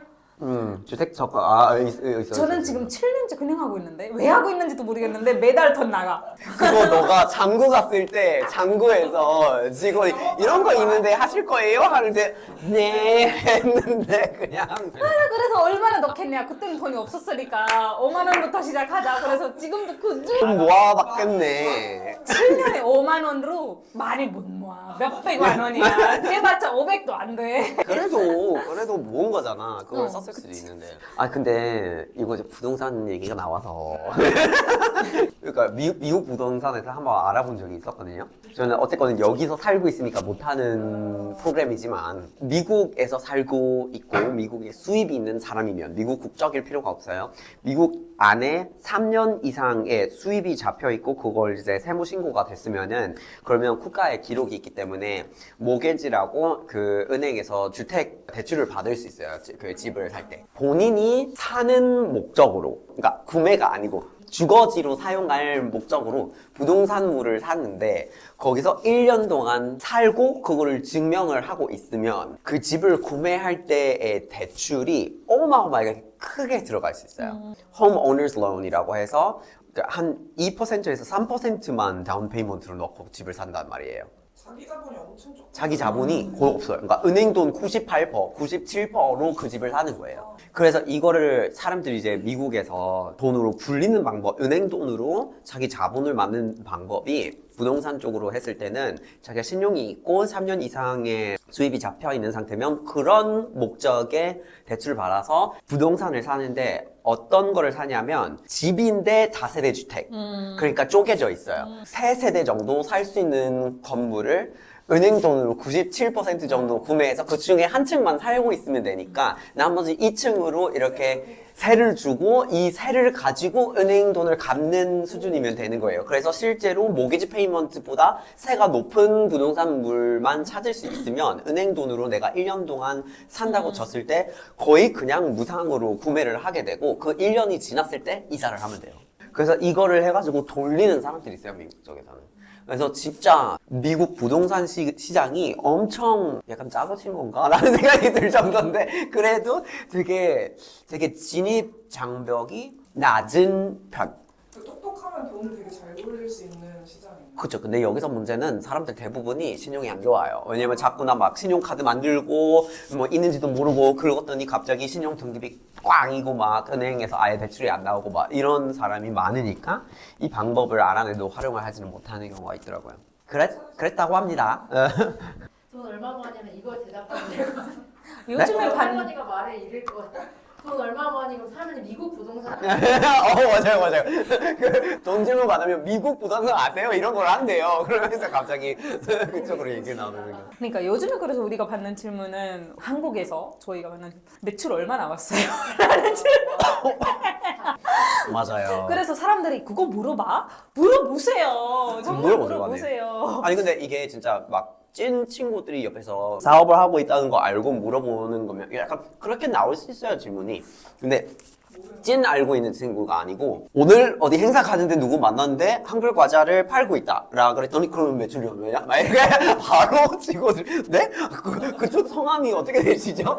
주택 적금, 있어요. 저는 지금 7년째 그냥 하고 있는데, 왜 하고 있는지도 모르겠는데 매달 더 나가. 그거 너가 장구 갔을 때 장구에서 직원이 이런 거 있는데 하실 거예요? 하는데 네 했는데 그냥 그래서 얼마나 넣겠냐. 그때는 돈이 없었으니까 5만 원부터 시작하자. 그래서 지금도 돈 모아봤겠네. 7년에 5만 원으로 많이 못 모아. 몇백만 원이야. 해봤자 500도 안 돼. 그래도 모은 거잖아. 그걸 썼을 수도 있는데. 근데 이거 이제 부동산 얘기가 나와서 그러니까 미국 부동산에서 한번 알아본 적이 있었거든요. 저는 어쨌건 여기서 살고 있으니까 못하는 프로그램이지만, 미국에서 살고 있고 미국에 수입이 있는 사람이면 미국 국적일 필요가 없어요. 미국 안에 3년 이상의 수입이 잡혀 있고 그걸 이제 세무 신고가 됐으면은, 그러면 국가에 기록이 있기 때문에 모게지라고 그 은행에서 주택 대출을 받을 수 있어요. 그 집을 살 때 본인이 사는 목적으로, 그러니까 구매가 아니고 주거지로 사용할 목적으로 부동산물을 샀는데 거기서 1년 동안 살고 그거를 증명을 하고 있으면 그 집을 구매할 때의 대출이 어마어마하게 크게 들어갈 수 있어요. Home Owners Loan이라고 해서 한 2%에서 3%만 다운 페이먼트로 넣고 집을 산단 말이에요. 자기 자본이 엄청 적고. 자기 자본이 거의 없어요. 그러니까 은행 돈 98%, 97%로 그 집을 사는 거예요. 그래서 이거를 사람들이 이제 미국에서 돈으로 굴리는 방법, 은행 돈으로 자기 자본을 만드는 방법이, 부동산 쪽으로 했을 때는 자기가 신용이 있고 3년 이상의 수입이 잡혀 있는 상태면 그런 목적의 대출을 받아서 부동산을 사는데, 어떤 거를 사냐면 집인데 다세대 주택. 그러니까 쪼개져 있어요. 3세대 정도 살 수 있는 건물을 은행 돈으로 97% 정도 구매해서 그 중에 한 층만 살고 있으면 되니까 나머지 2층으로 이렇게 세를 주고 이 세를 가지고 은행 돈을 갚는 수준이면 되는 거예요. 그래서 실제로 모기지 페이먼트보다 세가 높은 부동산물만 찾을 수 있으면 은행 돈으로 내가 1년 동안 산다고 쳤을 때 거의 그냥 무상으로 구매를 하게 되고 그 1년이 지났을 때 이사를 하면 돼요. 그래서 이거를 해가지고 돌리는 사람들이 있어요, 미국 쪽에서는. 그래서 진짜 미국 부동산 시장이 엄청 약간 짜고 친 건가? 라는 생각이 들 정도인데 그래도 되게 진입 장벽이 낮은 편. 똑똑하면 돈을 되게 잘 돌릴 수 있는 시장이에요. 그렇죠. 근데 여기서 문제는 사람들 대부분이 신용이 안 좋아요. 왜냐면 자꾸나 막 신용카드 만들고 뭐 있는지도 모르고 그러더니 갑자기 신용 등급이 꽝이고 막 은행에서 아예 대출이 안 나오고 막 이런 사람이 많으니까 이 방법을 알아내도 활용을 하지는 못하는 경우가 있더라고요. 그랬다고 합니다. 돈 얼마 버냐면 이걸 대답하면 될 것 같아. 요즘에 할머니가 말을 잃을 것 같아. 돈 얼마 버니 그럼 사면 미국 부동산. 맞아요. 돈 질문 받으면 미국 부동산 아세요? 이런 걸 한대요. 그러면서 갑자기 그쪽으로 얘기를 나누는 거. 그러니까 요즘에 그래서 우리가 받는 질문은 한국에서 저희가 받는 매출 얼마 나왔어요? 맞아요. 그래서 사람들이 그거 물어보세요. 정말 물어보죠, 물어보세요. 아니 근데 이게 진짜 막 찐 친구들이 옆에서 사업을 하고 있다는 거 알고 물어보는 거면 약간 그렇게 나올 수 있어요, 질문이. 근데 찐 알고 있는 친구가 아니고 오늘 어디 행사 가는데 누구 만났는데 한글 과자를 팔고 있다 라 그랬더니 그러면 매출이 얼마냐? 막 이렇게 바로 친구들 네? 그쪽 성함이 어떻게 되시죠?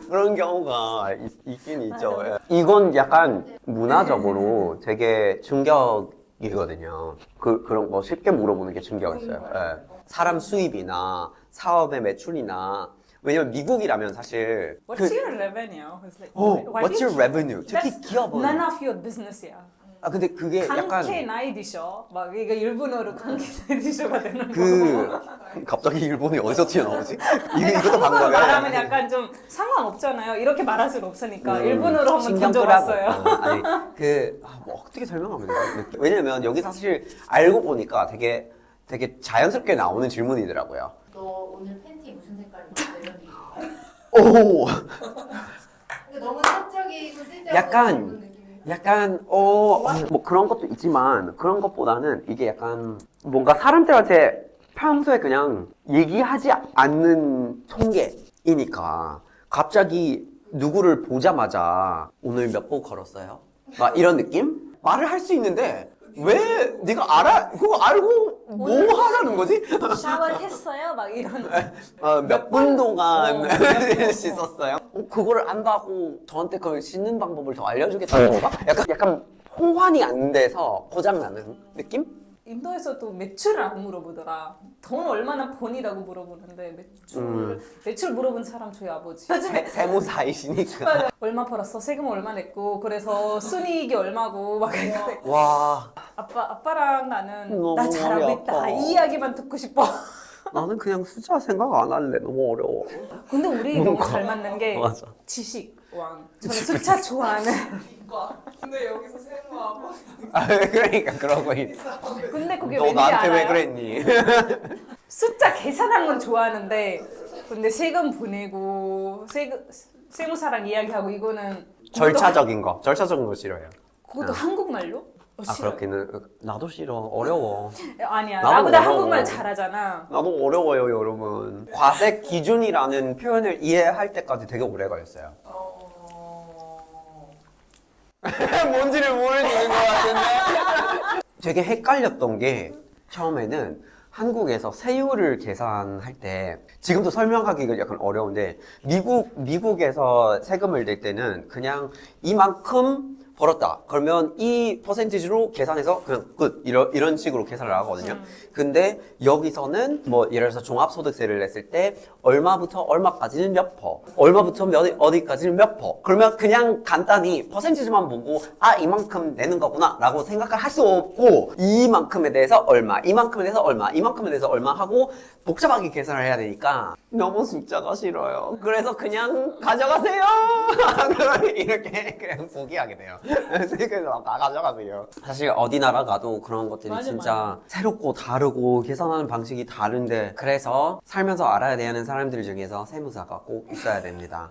그런 경우가 있긴 있죠. 예. 이건 약간 문화적으로 되게 충격이거든요. 그런 거 쉽게 물어보는 게 충격이었어요. 예. 사람 수입이나 사업의 매출이나 왜냐면 미국이라면 사실 What's your revenue? It's like, what's your revenue? 특히 That's 기업은 none of your business야. 근데 그게 약간 관계 나이 드셔. 막 이거 일본어로 관계 나이 드셔가 되는 거. 갑자기 일본이 어디서 튀어나오지? 이것도 방법이야. 말하면 약간 좀 상관없잖아요. 이렇게 말할 수는 없으니까 일본어로 한번 신경 던져봤어요. 끄라고. 아니 뭐 어떻게 설명하면 되지? 왜냐면 여기 사실 알고 보니까 되게 자연스럽게 나오는 질문이더라고요. 너 오늘 팬티 무슨 색깔 입었어? 이런 게 오, 근데 너무 사적이고 쓸데없는 약간 그런 느낌이. 뭐 그런 것도 있지만 그런 것보다는 이게 약간 뭔가 사람들한테 평소에 그냥 얘기하지 않는 통계이니까 갑자기 누구를 보자마자 오늘 몇 보 걸었어요? 막 이런 느낌? 말을 할 수 있는데 왜 네가 알아? 그거 알고 뭐 하라는 거지? 샤워를 했어요? 막 이런. 몇 분 동안 씻었어요? 그거를 안다고 저한테 그걸 씻는 방법을 더 알려주겠다는 건가? 약간 호환이 안 돼서 고장나는 느낌? 인도에서도 매출을 안 물어보더라. 돈 얼마나 버니라고 물어보는데 매출 물어본 사람 저희 아버지. 세무사이시니까. 얼마 벌었어? 세금 얼마 냈고 그래서 순이익이 얼마고 막 이래. 와, 아빠랑 나는 너무 나 잘하고 머리 있다 아파. 이 이야기만 듣고 싶어. 나는 그냥 숫자 생각 안 할래. 너무 어려워. 근데 우리 너무 잘 맞는 게 맞아. 지식왕. 저는 숫자 좋아하는. 이과. 근데 여기서 세무하고 그러니까 그러고 있어. 근데 그게 너 왠지 나한테 왜 알아요? 그랬니? 숫자 계산하는 건 좋아하는데 근데 세금 보내고 세무사랑 이야기하고 이거는 절차적인 거 싫어해요. 그것도 한국말로? 싫어요. 그렇기는 나도 싫어. 어려워. 아니야. 나도 나보다 어려워. 한국말 잘하잖아. 나도 어려워요, 여러분. 과세 기준이라는 표현을 이해할 때까지 되게 오래 걸렸어요. 뭔지를 모르시는 것 같은데. 되게 헷갈렸던 게 처음에는 한국에서 세율을 계산할 때 지금도 설명하기가 약간 어려운데 미국에서 세금을 낼 때는 그냥 이만큼 벌었다. 그러면 이 퍼센티지로 계산해서 그냥 끝. 이런 식으로 계산을 하거든요. 근데 여기서는 뭐 예를 들어서 종합소득세를 냈을 때 얼마부터 얼마까지는 몇 퍼, 얼마부터 어디까지는 몇 퍼. 그러면 그냥 간단히 퍼센티지만 보고 이만큼 내는 거구나 라고 생각을 할 수 없고 이만큼에 대해서 얼마, 이만큼에 대해서 얼마, 이만큼에 대해서 얼마 하고 복잡하게 계산을 해야 되니까 너무 숫자가 싫어요. 그래서 그냥 가져가세요. 이렇게 그냥 포기하게 돼요. 그래서 다 가져가세요. 사실 어디 나라 가도 그런 것들이 맞아, 진짜 새롭고 다르고 계산하는 방식이 다른데 그래서 살면서 알아야 되는 사람들 중에서 세무사가 꼭 있어야 됩니다.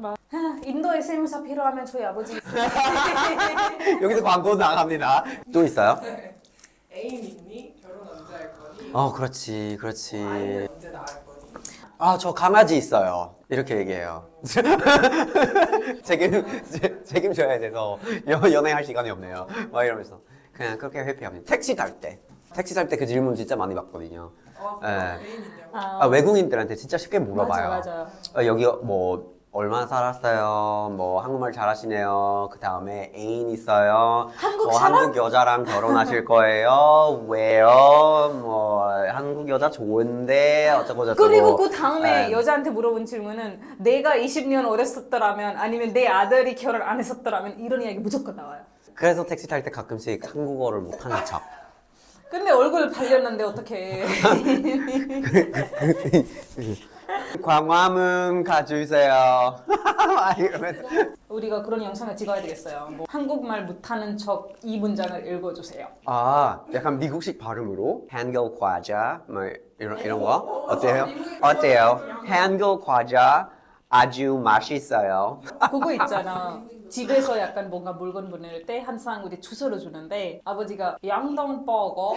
인도에 세무사 필요하면 저희 아버지 여기서 광고 나갑니다. 또 있어요? 애인 있니? 결혼 언제 할 거니? 그렇지, 그렇지. 아이는 언제 낳을 거니? 저 강아지 있어요. 이렇게 얘기해요. 책임져야 돼서 연애할 시간이 없네요. 막 이러면서 그냥 그렇게 회피합니다. 택시 탈 때 그 질문 진짜 많이 받거든요. 애인 있냐고? 외국인들한테 진짜 쉽게 물어봐요. 맞아. 여기 뭐 얼마나 살았어요? 뭐 한국말 잘하시네요. 그 다음에 애인 있어요. 한국 뭐 사람? 한국 여자랑 결혼하실 거예요? 왜요? 뭐 한국 여자 좋은데 어쩌고 저쩌고. 그리고 그 다음에 네. 여자한테 물어본 질문은 내가 20년 어렸었더라면 아니면 내 아들이 결혼 안 했었더라면 이런 이야기 무조건 나와요. 그래서 택시 탈 때 가끔씩 한국어를 못하는 척. 근데 얼굴 발렸는데 어떡해. 광화문 가주세요. 이러면서. 우리가 그런 영상을 찍어야 되겠어요. 뭐 한국말 못하는 척 이 문장을 읽어주세요. 약간 미국식 발음으로 한글 과자 뭐 이런 거 어때요? 어때요? 한글 과자 아주 맛있어요. 그거 있잖아. 집에서 약간 뭔가 물건 보낼 때 항상 우리 주소를 주는데 아버지가 양동버거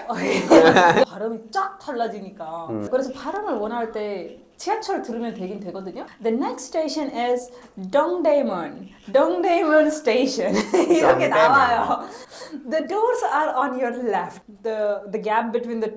발음이 쫙 달라지니까 그래서 발음을 원할 때 지하철 들으면 되긴 되거든요. The next station is Dongdaemun. Dongdaemun station. 이렇게 나와요. The doors are on your left. The gap between the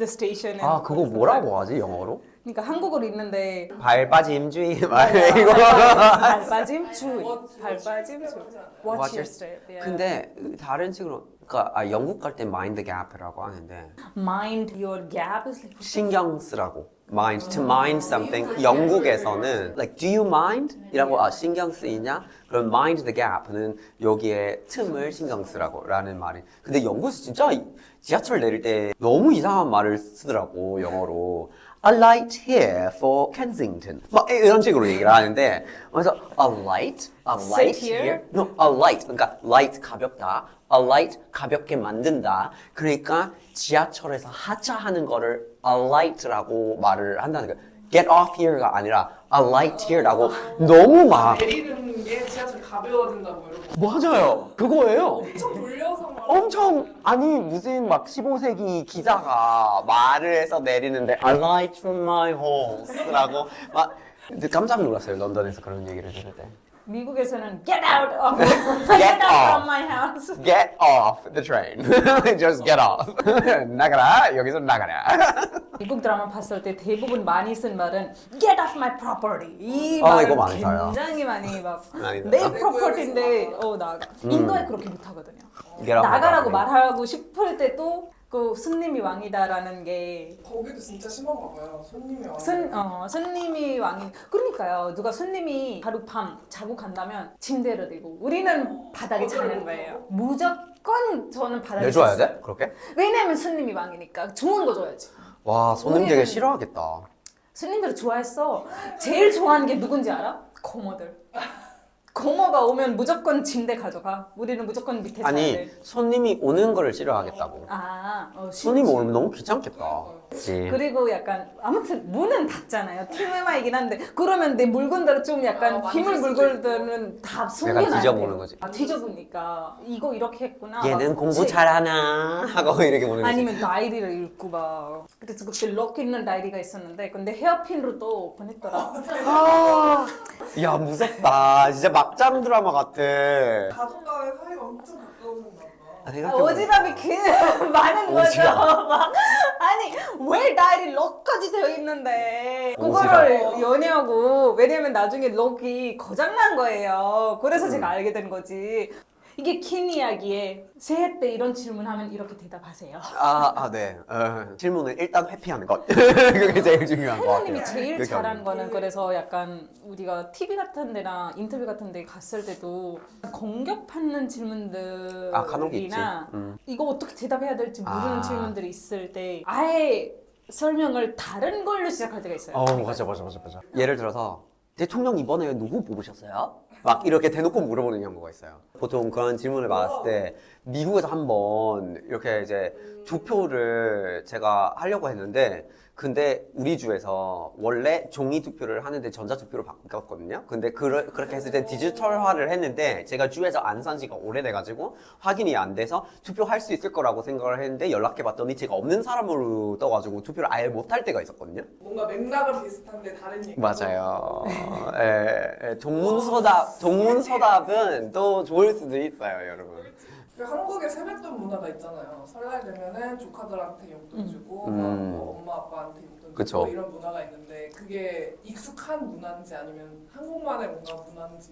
station and 그거 뭐라고 하지 영어로? 그러니까 한국어로 있는데 발빠짐주의 막 이거. 발빠짐 주의. 발빠짐 주의. Watch your step. Yeah. 근데 다른 식으로 그러니까 영국 갈 때 mind gap이라고 하는데 Mind your gap is like 신경 쓰라고. mind to mind something. 영국에서는 like do you mind? 이라고 신경 쓰이냐? 그럼 mind the gap는 여기에 틈을 신경 쓰라고 라는 말이. 근데 영국에서 진짜 지하철 내릴 때 너무 이상한 말을 쓰더라고 영어로. A light here for Kensington. 막 이런 식으로 얘기를 하는데 그래서 a light Sit here? No, a light. 그러니까 light 가볍다. A light 가볍게 만든다. 그러니까 지하철에서 하차하는 거를 a light라고 말을 한다는 거예요. Get off here가 아니라 a light here라고 너무 막 내리는 게 지하철 가벼워진다고 이러고 맞아요. 그거예요. 엄청 돌려서 막 엄청 아니 무슨 막 15세기 기자가 말을 해서 내리는데 I light from my horse라고 막 깜짝 놀랐어요. 런던에서 그런 얘기를 들을 때. 미국에서는 get out of Get out off. from my house. Get off the train. Just get off. 나가라. 여기서 나가라. 미국 드라마 봤을 때 대부분 많이 쓴 말은 get off my property. 이 이거 말을 많이 써요. 굉장히 많이 막 많이 내 써요. 프로퍼티인데 나가. 인도에 그렇게 못하거든요. Get off my 나가라고 property. 말하고 싶을 때도 그 손님이 왕이다라는 게 거기도 진짜 심한가 봐요. 손님이 와서 손님이 왕이 그러니까요. 누가 손님이 하루 밤 자고 간다면 침대를 대고 우리는 바닥에 자는 거예요. 무조건 저는 바닥에 내줘야 잤어요. 돼? 그렇게? 왜냐면 손님이 왕이니까 좋은 거 줘야지. 와 손님 되게 우리는- 싫어하겠다. 손님들 좋아했어. 제일 좋아하는 게 누군지 알아? 고모들. 고모가 오면 무조건 침대 가져가. 우리는 무조건 밑에 자야 아니 돼. 손님이 오는 거를 싫어하겠다고. 손님 쉽지. 오면 너무 귀찮겠다. 그치? 그리고 약간 아무튼 문은 닫잖아요. TMI이긴 한데 그러면 내 물건들을 좀 약간 만질 비물 수도 물건들은 다 숨겨놔야 약간 뒤져보는 돼요. 거지. 뒤져보니까 이거 이렇게 했구나. 얘는 막 공부 잘하나 하고 이렇게 보는 거지. 아니면 다이리를 읽고 막 그래서 그때 럭 있는 다이리가 있었는데 근데 헤어핀으로 또 보냈더라. 야 무섭다. 진짜 막장 드라마 같아. 가족과의 사이가 엄청 가까우셨나 봐. 어지럽이 많은 거죠. 오지랖. 막 아니 왜 다이리 럭까지 되어 있는데 오지랖. 그거를 연애하고 왜냐면 나중에 럭이 고장난 거예요. 그래서 제가 알게 된 거지. 이게 긴 이야기에 새해 때 이런 질문하면 이렇게 대답하세요. 네. 질문을 일단 회피하는 것. 그게 제일 중요한 것 같아요. 회원님이 제일 그렇게 잘한 하는 거는 그래서 약간 우리가 TV 같은 데나 인터뷰 같은 데 갔을 때도 공격받는 질문들이나 간혹 있지. 이거 어떻게 대답해야 될지 모르는 아. 질문들이 있을 때 아예 설명을 다른 걸로 시작할 때가 있어요. 맞아. 예를 들어서 대통령 이번에 누구 뽑으셨어요? 막 이렇게 대놓고 물어보는 경우가 있어요. 보통 그런 질문을 받았을 때 미국에서 한번 이렇게 이제 투표를 제가 하려고 했는데 근데 우리 주에서 원래 종이 투표를 하는데 전자 투표로 바꿨거든요. 근데 그렇게 했을 때 디지털화를 했는데 제가 주에서 안 산 지가 오래돼가지고 확인이 안 돼서 투표할 수 있을 거라고 생각을 했는데 연락해봤더니 제가 없는 사람으로 떠가지고 투표를 아예 못 할 때가 있었거든요. 뭔가 맥락은 비슷한데 다른 얘기. 맞아요. 동문서답은 또 좋을 수도 있어요, 여러분. 그 한국에 세뱃돈 문화가 있잖아요. 설날 되면은 조카들한테 용돈 주고 뭐 엄마 아빠한테 용돈 그쵸. 주고 이런 문화가 있는데 그게 익숙한 문화인지 아니면 한국만의 문화인지.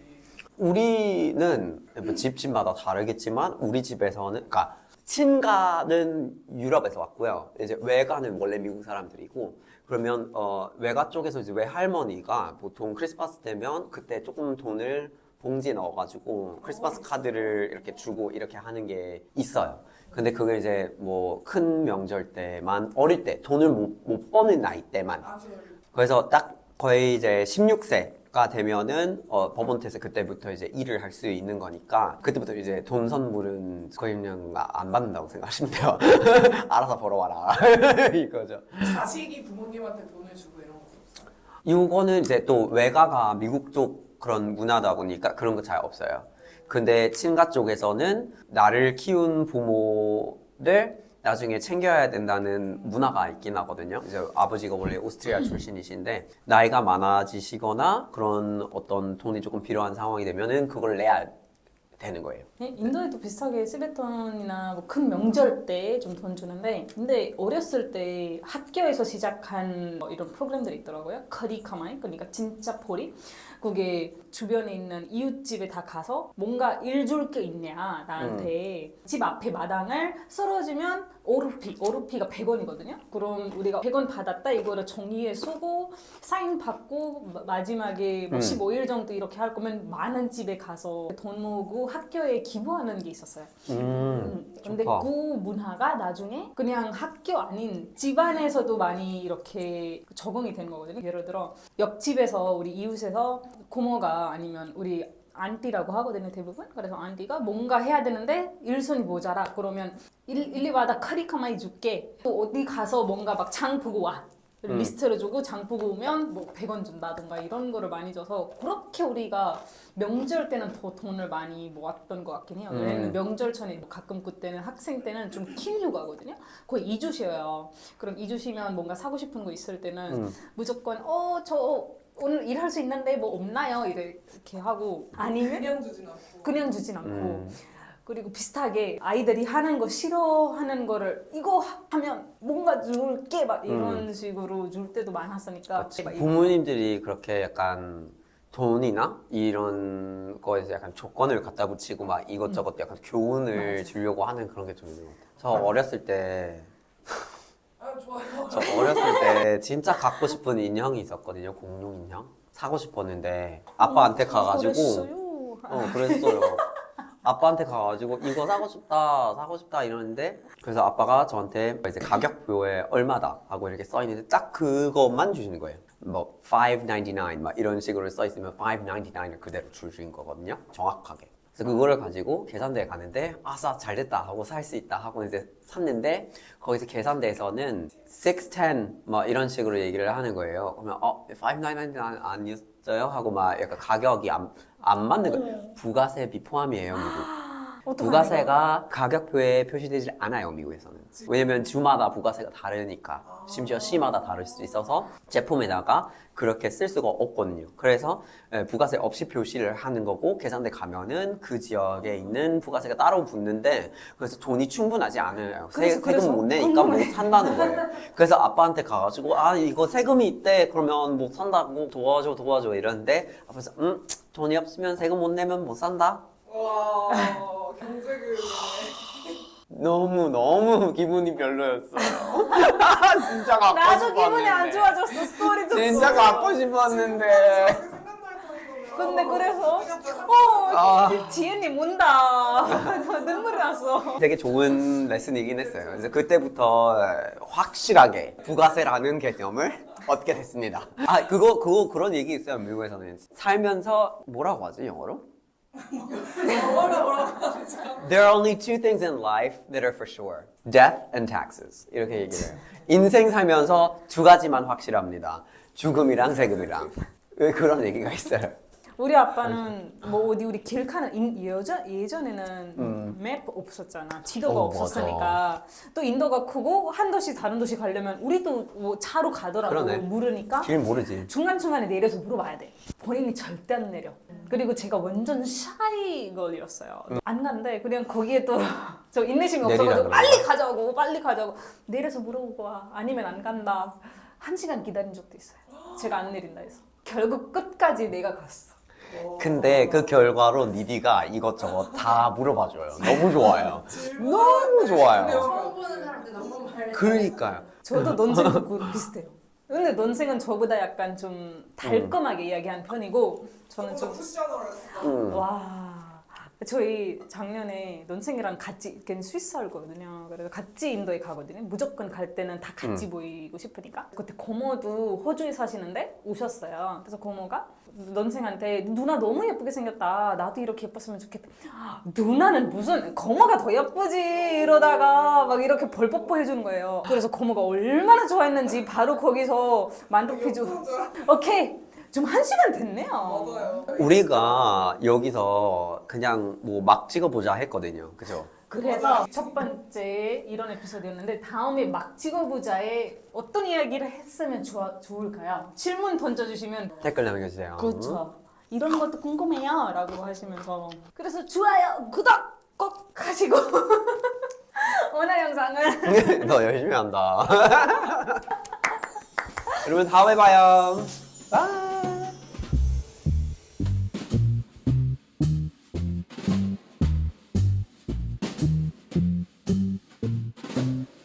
우리는 뭐 집마다 다르겠지만 우리 집에서는 그러니까 친가는 유럽에서 왔고요. 이제 외가는 원래 미국 사람들이고 그러면 외가 쪽에서 이제 외할머니가 보통 크리스마스 되면 그때 조금 돈을 봉지에 넣어가지고 크리스마스 카드를 이렇게 주고 이렇게 하는 게 있어요. 근데 그게 이제 뭐 큰 명절 때만 어릴 때 돈을 못 버는 나이 때만. 아주 그래서 딱 거의 이제 16세가 되면은 법원에서 그때부터 이제 일을 할 수 있는 거니까 그때부터 이제 돈 선물은 거의 그냥 안 받는다고 생각하시면 돼요. 알아서 벌어와라 이거죠. 자식이 부모님한테 돈을 주고 이런 것도 없어요. 이거는 이제 또 외가가 미국 쪽 그런 문화다 보니까 그런 거 잘 없어요. 근데 친가 쪽에서는 나를 키운 부모를 나중에 챙겨야 된다는 문화가 있긴 하거든요. 이제 아버지가 원래 오스트리아 출신이신데 나이가 많아지시거나 그런 어떤 돈이 조금 필요한 상황이 되면은 그걸 내야 되는 거예요. 인도에도 비슷하게 스베톤이나 뭐 큰 명절 때 좀 돈 주는데 근데 어렸을 때 학교에서 시작한 뭐 이런 프로그램들이 있더라고요. 커리카마이 그러니까 진짜 포리 그게 주변에 있는 이웃집에 다 가서 뭔가 일 줄 게 있냐 나한테 집 앞에 마당을 썰어주면 오르피가 100원이거든요. 그럼 우리가 100원 받았다 이거를 종이에 쓰고 사인 받고 마지막에 뭐 15일 정도 이렇게 할 거면 많은 집에 가서 돈 모으고 학교에 기부하는 게 있었어요. 근데 좋다. 그 문화가 나중에 그냥 학교 아닌 집안에서도 많이 이렇게 적응이 되는 거거든요. 예를 들어 옆집에서 우리 이웃에서 고모가 아니면 우리 안티라고 하거든요 대부분. 그래서 안티가 뭔가 해야 되는데 일손이 모자라 그러면 일리 와다 카리카마이 줄게. 또 어디 가서 뭔가 막 장 보고 와. 리스트를 주고 장 보고 오면 뭐 100원 준다던가 이런 거를 많이 줘서 그렇게 우리가 명절 때는 더 돈을 많이 모았던 것 같긴 해요. 왜냐면 명절 전에 가끔 그때는 학생 때는 좀 긴 휴가거든요. 거의 2주 쉬어요. 그럼 2주 쉬면 뭔가 사고 싶은 거 있을 때는 무조건 저 오늘 일할 수 있는데 뭐 없나요? 이렇게 하고 아니면 그냥 주진 않고 그리고 비슷하게 아이들이 하는 거 싫어하는 거를 이거 하면 뭔가 줄게 막 이런 식으로 줄 때도 많았으니까 막 부모님들이 그렇게 약간 돈이나 이런 거에서 약간 조건을 갖다 붙이고 막 이것저것 약간 교훈을 주려고 하는 그런 게 좀 있는 것 같아요. 저 어렸을 때 좋아요. 저 어렸을 때 진짜 갖고 싶은 인형이 있었거든요. 공룡 인형 사고 싶었는데 아빠한테 가가지고 그랬어요. 아빠한테 가가지고 이거 사고 싶다 이러는데 그래서 아빠가 저한테 이제 가격표에 얼마다 하고 이렇게 써 있는데 딱 그것만 주시는 거예요. 뭐 $5.99 막 이런 식으로 써 있으면 $5.99을 그대로 주신 거거든요. 정확하게. 그래서 그거를 가지고 계산대에 가는데 아싸 잘됐다 하고 살 수 있다 하고 이제 샀는데 거기서 계산대에서는 610 막 이런 식으로 얘기를 하는 거예요. 그러면 $5.99 아니었어요? 하고 막 약간 가격이 안 맞는 거예요. 부가세비 포함이에요, 미국. 부가세가 가격표에 표시되지 않아요, 미국에서는. 왜냐면 주마다 부가세가 다르니까. 심지어 시마다 다를 수 있어서 제품에다가 그렇게 쓸 수가 없거든요. 그래서 부가세 없이 표시를 하는 거고 계산대 가면은 그 지역에 있는 부가세가 따로 붙는데 그래서 돈이 충분하지 않아요. 세금 못 내니까 못 산다는 거예요. 그래서 아빠한테 가가지고 이거 세금이 있대 그러면 못 산다고 도와줘 이러는데 아빠서 돈이 없으면 세금 못 내면 못 산다. 와 경제교육이네. 너무 기분이 별로였어요. 진짜 갖고 나도 싶었는데. 기분이 안 좋아졌어 스토리 듣고 진짜 갖고 싶었는데. 생각날 근데 그래서 아. 지은이 운다. 눈물이 났어. 되게 좋은 레슨이긴 했어요. 그래서 그때부터 확실하게 부가세라는 개념을 얻게 됐습니다. 아, 그거 그런 얘기 있어요. 미국에서는 살면서 뭐라고 하지 영어로? There are only two things in life that are for sure. Death and taxes. 이렇게 얘기를 해요. 인생 살면서 두 가지만 확실합니다. 죽음이랑 세금이랑. 그런 얘기가 있어요. 우리 아빠는 뭐 어디 우리 길 가는 예전에는 맵 없었잖아. 지도가 없었으니까. 또 인도가 크고 한 도시 다른 도시 가려면 우리도 뭐 차로 가더라도 그러네. 모르니까 길 모르지. 중간중간에 내려서 물어봐야 돼. 본인이 절대 안 내려. 그리고 제가 완전 샤이 걸이었어요. 안 간대. 그냥 거기에 또 저 인내심이 없어가지고 내리라 빨리 가자고 내려서 물어보고 와. 아니면 안 간다. 1시간 기다린 적도 있어요. 제가 안 내린다 해서. 결국 끝까지 내가 갔어. 근데 그 결과로 니디가 이것저것 다 물어봐줘요. 너무 좋아요. 너무 좋아요. 처음 보는 사람들 너무 말해. 그러니까요. 저도 논생도 비슷해요. 근데 논생은 저보다 약간 좀 달콤하게 이야기한 편이고 저는 좀 쿠션으로 해서 와. 저희 작년에 논생이랑 같이 걔는 스위스 살거든요. 그래서 같이 인도에 가거든요. 무조건 갈 때는 다 같이 보이고 싶으니까. 그때 고모도 호주에 사시는데 오셨어요. 그래서 고모가 논생한테 누나 너무 예쁘게 생겼다. 나도 이렇게 예뻤으면 좋겠다. 누나는 무슨 고모가 더 예쁘지 이러다가 막 이렇게 벌 뽀뽀해 주는 거예요. 그래서 고모가 얼마나 좋아했는지 바로 거기서 만두피 주고 오케이. 좀 1시간 됐네요. 맞아요. 우리가 여기서 그냥 뭐 막 찍어보자 했거든요. 그죠? 그래서 첫 번째 이런 에피소드였는데 다음에 막 찍어보자에 어떤 이야기를 했으면 좋을까요? 질문 던져주시면 댓글 남겨주세요. 그렇죠. 이런 것도 궁금해요 라고 하시면서 그래서 좋아요, 구독 꼭 하시고 오늘 영상은 너 열심히 한다. 여러분 다음에 봐요.